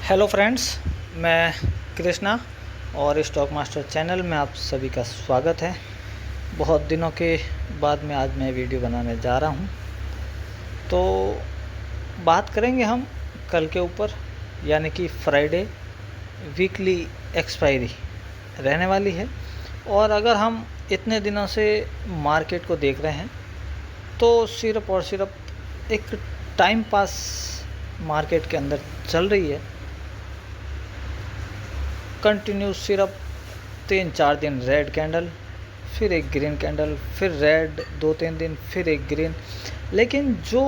Hello friends, मैं कृष्णा और stock master channel में आप सभी का स्वागत है। बहुत दिनों के बाद में आज मैं वीडियो बनाने जा रहा हूं। तो बात करेंगे हम कल के ऊपर, यानी कि फ्राइडे वीकली एक्सपायरी रहने वाली है। और अगर हम इतने दिनों से मार्केट को देख रहे हैं तो सिर्फ और सिर्फ एक टाइम पास मार्केट के अंदर चल रही है। कंटिन्यू सिर्फ 3-4 दिन रेड कैंडल, फिर एक ग्रीन कैंडल, फिर रेड 2-3 दिन, फिर एक ग्रीन। लेकिन जो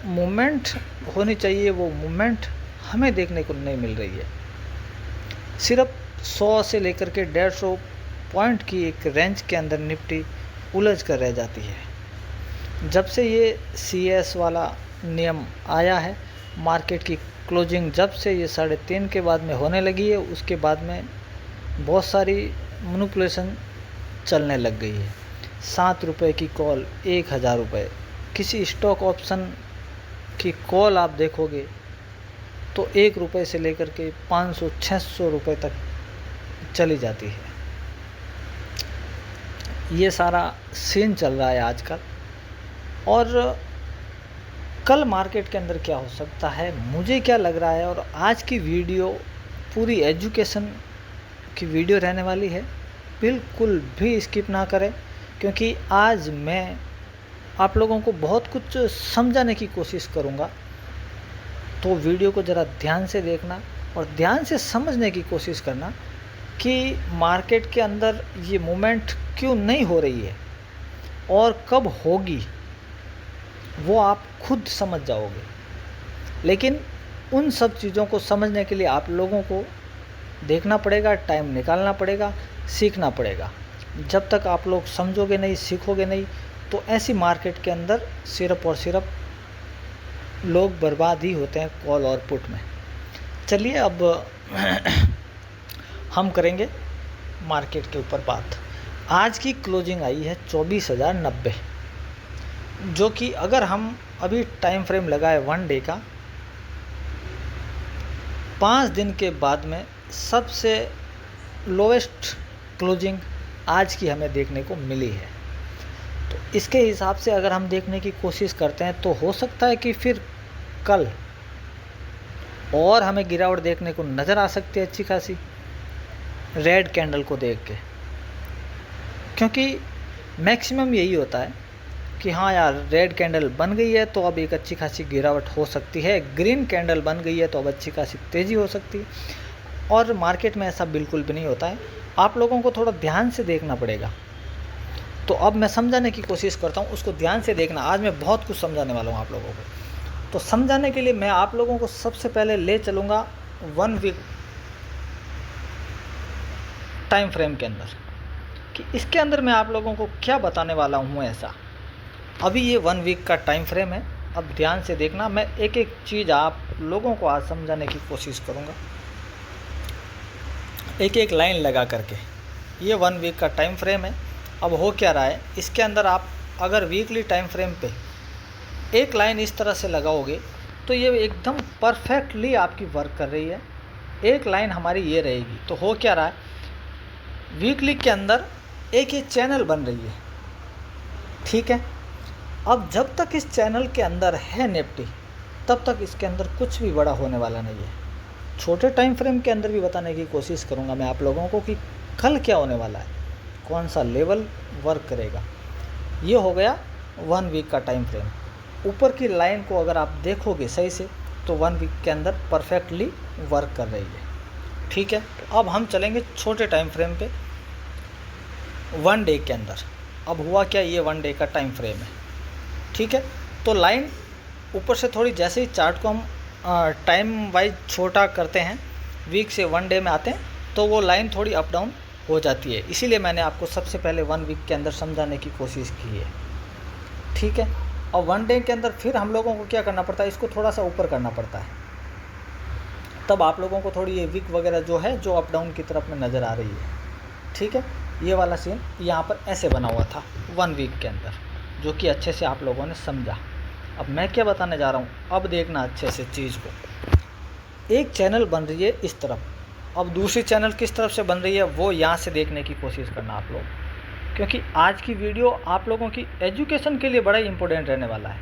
मूवमेंट होनी चाहिए वो मूवमेंट हमें देखने को नहीं मिल रही है। सिर्फ 100 से लेकर के 150 पॉइंट की एक रेंज के अंदर निफ्टी उलझ कर रह जाती है। जब से ये CS वाला नियम आया है, मार्केट की क्लोजिंग जब से ये 3:30 के बाद में होने लगी है, उसके बाद में बहुत सारी मैनिपुलेशन चलने लग गई है। 7 रुपये की कॉल 1000 रुपये, किसी स्टॉक ऑप्शन की कॉल आप देखोगे तो 1 रुपये से लेकर के 500-600 रुपये तक चली जाती है। ये सारा सीन चल रहा है आजकल। और कल मार्केट के अंदर क्या हो सकता है, मुझे क्या लग रहा है, और आज की वीडियो पूरी एजुकेशन की वीडियो रहने वाली है। बिल्कुल भी स्किप ना करें, क्योंकि आज मैं आप लोगों को बहुत कुछ समझाने की कोशिश करूँगा। तो वीडियो को ज़रा ध्यान से देखना और ध्यान से समझने की कोशिश करना कि मार्केट के अंदर ये मूवमेंट क्यों नहीं हो रही है और कब होगी, वो आप खुद समझ जाओगे। लेकिन उन सब चीज़ों को समझने के लिए आप लोगों को देखना पड़ेगा, टाइम निकालना पड़ेगा, सीखना पड़ेगा। जब तक आप लोग समझोगे नहीं, सीखोगे नहीं, तो ऐसी मार्केट के अंदर सिर्फ और सिर्फ लोग बर्बाद ही होते हैं कॉल और पुट में। चलिए अब हम करेंगे मार्केट के ऊपर बात। आज की क्लोजिंग आई है 24,090, जो कि अगर हम अभी टाइम फ्रेम लगाए 1 डे का, 5 दिन के बाद में सबसे लोवेस्ट क्लोजिंग आज की हमें देखने को मिली है। तो इसके हिसाब से अगर हम देखने की कोशिश करते हैं तो हो सकता है कि फिर कल और हमें गिरावट देखने को नज़र आ सकती है अच्छी खासी, रेड कैंडल को देख के। क्योंकि मैक्सिमम यही होता है कि हाँ यार, रेड कैंडल बन गई है तो अब एक अच्छी खासी गिरावट हो सकती है, ग्रीन कैंडल बन गई है तो अब अच्छी खासी तेज़ी हो सकती है। और मार्केट में ऐसा बिल्कुल भी नहीं होता है। आप लोगों को थोड़ा ध्यान से देखना पड़ेगा। तो अब मैं समझाने की कोशिश करता हूँ, उसको ध्यान से देखना। आज मैं बहुत कुछ समझाने वाला हूँ आप लोगों को। तो समझाने के लिए मैं आप लोगों को सबसे पहले ले चलूँगा 1 वीक टाइम फ्रेम के अंदर, कि इसके अंदर मैं आप लोगों को क्या बताने वाला हूँ ऐसा। अभी ये 1 वीक का टाइम फ्रेम है। अब ध्यान से देखना, मैं एक एक चीज़ आप लोगों को आज समझाने की कोशिश करूँगा, एक एक लाइन लगा करके। ये 1 वीक का टाइम फ्रेम है। अब हो क्या रहा है इसके अंदर, आप अगर वीकली टाइम फ्रेम पे एक लाइन इस तरह से लगाओगे तो ये एकदम परफेक्टली आपकी वर्क कर रही है। एक लाइन हमारी ये रहेगी। तो हो क्या रहा है, वीकली के अंदर एक ये चैनल बन रही है, ठीक है। अब जब तक इस चैनल के अंदर है निफ्टी, तब तक इसके अंदर कुछ भी बड़ा होने वाला नहीं है। छोटे टाइम फ्रेम के अंदर भी बताने की कोशिश करूंगा मैं आप लोगों को कि कल क्या होने वाला है, कौन सा लेवल वर्क करेगा। ये हो गया 1 वीक का टाइम फ्रेम। ऊपर की लाइन को अगर आप देखोगे सही से तो 1 वीक के अंदर परफेक्टली वर्क कर रही है, ठीक है। तो अब हम चलेंगे छोटे टाइम फ्रेम पे 1 डे के अंदर। अब हुआ क्या, ये 1 डे का टाइम फ्रेम है, ठीक है। तो लाइन ऊपर से थोड़ी, जैसे ही चार्ट को हम टाइम वाइज छोटा करते हैं, वीक से 1 डे में आते हैं, तो वो लाइन थोड़ी अप डाउन हो जाती है। इसीलिए मैंने आपको सबसे पहले 1 वीक के अंदर समझाने की कोशिश की है, ठीक है। और 1 डे के अंदर फिर हम लोगों को क्या करना पड़ता है, इसको थोड़ा सा ऊपर करना पड़ता है। तब आप लोगों को थोड़ी ये वीक वगैरह जो है, जो अप डाउन की तरफ में नज़र आ रही है, ठीक है। ये वाला सीन यहाँ पर ऐसे बना हुआ था 1 वीक के अंदर, जो कि अच्छे से आप लोगों ने समझा। अब मैं क्या बताने जा रहा हूँ, अब देखना अच्छे से चीज़ को। एक चैनल बन रही है इस तरफ, अब दूसरी चैनल किस तरफ से बन रही है वो यहाँ से देखने की कोशिश करना आप लोग, क्योंकि आज की वीडियो आप लोगों की एजुकेशन के लिए बड़ा ही इम्पोर्टेंट रहने वाला है।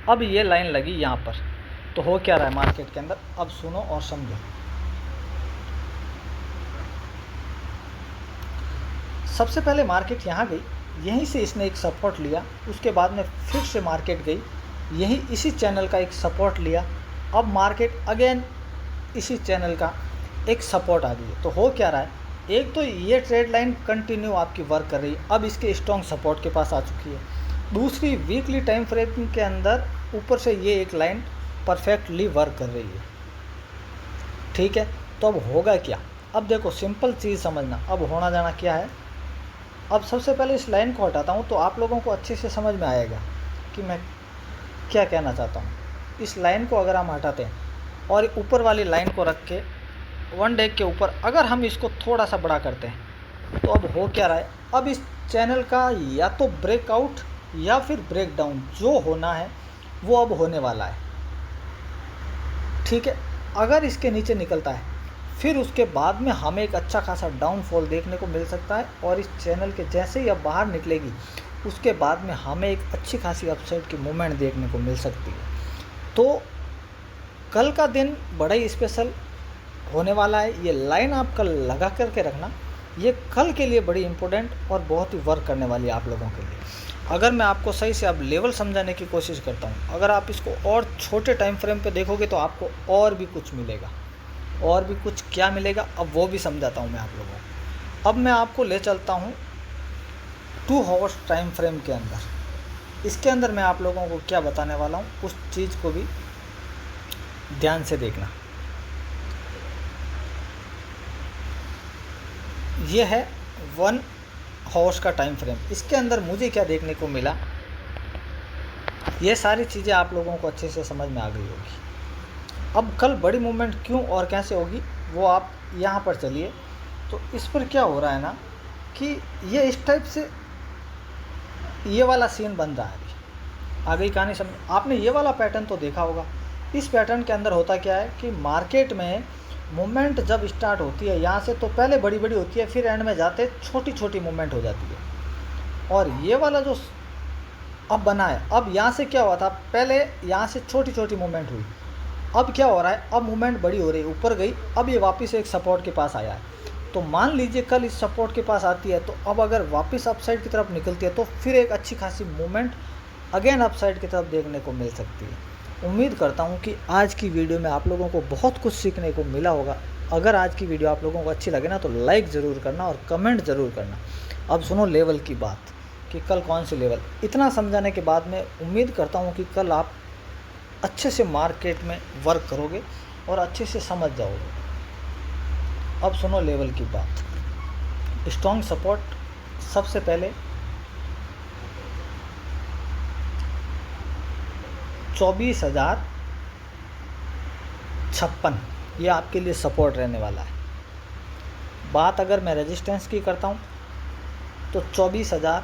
अब ये लाइन लगी यहाँ पर, तो हो क्या रहा है मार्केट के अंदर, अब सुनो और समझो। सबसे पहले मार्केट यहाँ गई, यहीं से इसने एक सपोर्ट लिया, उसके बाद में फिर से मार्केट गई, यही इसी चैनल का एक सपोर्ट लिया, अब मार्केट अगेन इसी चैनल का एक सपोर्ट आ गई। तो हो क्या रहा है, एक तो ये ट्रेड लाइन कंटिन्यू आपकी वर्क कर रही है, अब इसके स्ट्रॉन्ग सपोर्ट के पास आ चुकी है। दूसरी वीकली टाइम फ्रेम के अंदर ऊपर से ये एक लाइन परफेक्टली वर्क कर रही है, ठीक है। तो अब होगा क्या, अब देखो सिंपल चीज़ समझना, अब होना जाना क्या है। अब सबसे पहले इस लाइन को हटाता हूँ तो आप लोगों को अच्छे से समझ में आएगा कि मैं क्या कहना चाहता हूँ। इस लाइन को अगर हम हटाते हैं और ऊपर वाली लाइन को रख के वन डे के ऊपर अगर हम इसको थोड़ा सा बड़ा करते हैं, तो अब हो क्या रहा है, अब इस चैनल का या तो ब्रेकआउट या फिर ब्रेकडाउन जो होना है वो अब होने वाला है, ठीक है। अगर इसके नीचे निकलता है फिर उसके बाद में हमें एक अच्छा खासा डाउनफॉल देखने को मिल सकता है, और इस चैनल के जैसे ही अब बाहर निकलेगी उसके बाद में हमें एक अच्छी खासी अपसाइड की मूवमेंट देखने को मिल सकती है। तो कल का दिन बड़ा ही स्पेशल होने वाला है, ये लाइन आप कल लगा करके रखना, ये कल के लिए बड़ी इंपॉर्टेंट और बहुत ही वर्क करने वाली है आप लोगों के लिए। अगर मैं आपको सही से अब लेवल समझाने की कोशिश करता हूँ, अगर आप इसको और छोटे टाइम फ्रेम पे देखोगे तो आपको और भी कुछ मिलेगा, और भी कुछ क्या मिलेगा अब वो भी समझाता हूँ मैं आप लोगों को। अब मैं आपको ले चलता हूँ 2 आवर्स टाइम फ्रेम के अंदर, इसके अंदर मैं आप लोगों को क्या बताने वाला हूँ उस चीज़ को भी ध्यान से देखना। ये है 1 आवर्स का टाइम फ्रेम, इसके अंदर मुझे क्या देखने को मिला, ये सारी चीज़ें आप लोगों को अच्छे से समझ में आ गई होगी। अब कल बड़ी मूवमेंट क्यों और कैसे होगी वो आप यहाँ पर चलिए, तो इस पर क्या हो रहा है ना कि ये इस टाइप से ये वाला सीन बन रहा है। अभी आ गई कहानी समझ, आपने ये वाला पैटर्न तो देखा होगा। इस पैटर्न के अंदर होता क्या है कि मार्केट में मूवमेंट जब स्टार्ट होती है यहाँ से तो पहले बड़ी बड़ी होती है, फिर एंड में जाते छोटी छोटी मूवमेंट हो जाती है। और ये वाला जो अब बना है, अब यहाँ से क्या हुआ था, पहले यहाँ से छोटी छोटी मूवमेंट हुई, अब क्या हो रहा है, अब मूवमेंट बड़ी हो रही है, ऊपर गई, अब ये वापस एक सपोर्ट के पास आया है। तो मान लीजिए कल इस सपोर्ट के पास आती है, तो अब अगर वापस अपसाइड की तरफ निकलती है तो फिर एक अच्छी खासी मूवमेंट अगेन अपसाइड की तरफ देखने को मिल सकती है। उम्मीद करता हूँ कि आज की वीडियो में आप लोगों को बहुत कुछ सीखने को मिला होगा। अगर आज की वीडियो आप लोगों को अच्छी लगे ना तो लाइक ज़रूर करना और कमेंट ज़रूर करना। अब सुनो लेवल की बात कि कल कौन सी लेवल, इतना समझाने के बाद में उम्मीद करता हूँ कि कल आप अच्छे से मार्केट में वर्क करोगे और अच्छे से समझ जाओगे। अब सुनो लेवल की बात। स्ट्रॉन्ग सपोर्ट सबसे पहले 24,056 ये आपके लिए सपोर्ट रहने वाला है। बात अगर मैं रेजिस्टेंस की करता हूँ तो 24,000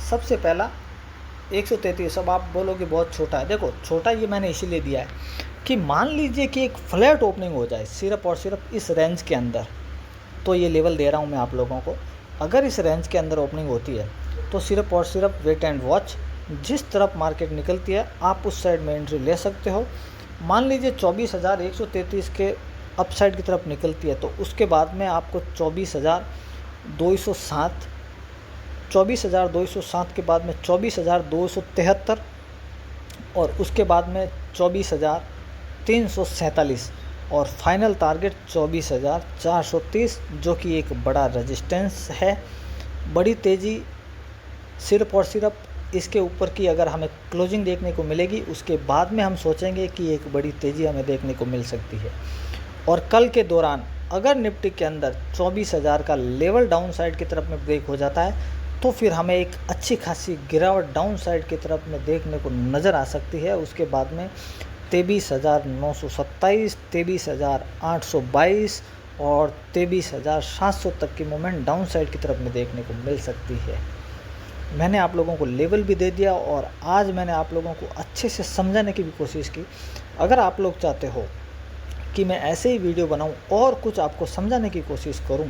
सबसे पहला 133। अब आप बोलोगे बहुत छोटा है, देखो छोटा ये मैंने इसीलिए दिया है कि मान लीजिए कि एक फ्लैट ओपनिंग हो जाए सिर्फ और सिर्फ इस रेंज के अंदर, तो ये लेवल दे रहा हूँ मैं आप लोगों को। अगर इस रेंज के अंदर ओपनिंग होती है तो सिर्फ और सिर्फ वेट एंड वॉच, जिस तरफ मार्केट निकलती है आप उस साइड में एंट्री ले सकते हो। मान लीजिए 24,133 के अपसाइड की तरफ निकलती है तो उसके बाद में आपको 24,207 के बाद में 24,273 और उसके बाद में 24,347 और फाइनल टारगेट 24,430, जो कि एक बड़ा रेजिस्टेंस है। बड़ी तेज़ी सिर्फ और सिर्फ इसके ऊपर की अगर हमें क्लोजिंग देखने को मिलेगी उसके बाद में हम सोचेंगे कि एक बड़ी तेज़ी हमें देखने को मिल सकती है। और कल के दौरान अगर निफ्टी के अंदर 24,000 का लेवल डाउन साइड की तरफ में ब्रेक हो जाता है तो फिर हमें एक अच्छी खासी गिरावट डाउन साइड की तरफ में देखने को नज़र आ सकती है। उसके बाद में 23,927, 23,822 और 23,700 तक की मूवमेंट डाउन साइड की तरफ में देखने को मिल सकती है। मैंने आप लोगों को लेवल भी दे दिया और आज मैंने आप लोगों को अच्छे से समझाने की भी कोशिश की। अगर आप लोग चाहते हो कि मैं ऐसे ही वीडियो बनाऊं और कुछ आपको समझाने की कोशिश करूं,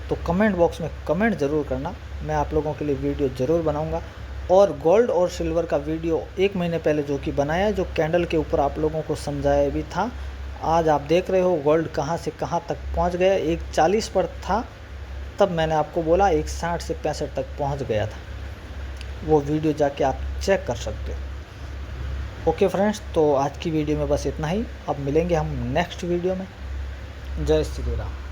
तो कमेंट बॉक्स में कमेंट ज़रूर करना। मैं आप लोगों के लिए वीडियो ज़रूर बनाऊंगा। और गोल्ड और सिल्वर का वीडियो 1 महीने पहले जो कि बनाया, जो कैंडल के ऊपर आप लोगों को समझाया भी था। आज आप देख रहे हो गोल्ड कहां से कहां तक पहुंच गया। 140 पर था, तब मैंने आपको बोला 160 से 65 तक पहुंच गया था। वो वीडियो जाके आप चेक कर सकते हो। ओके फ्रेंड्स, तो आज की वीडियो में बस इतना ही। अब मिलेंगे हम नेक्स्ट वीडियो में। जय श्री राम।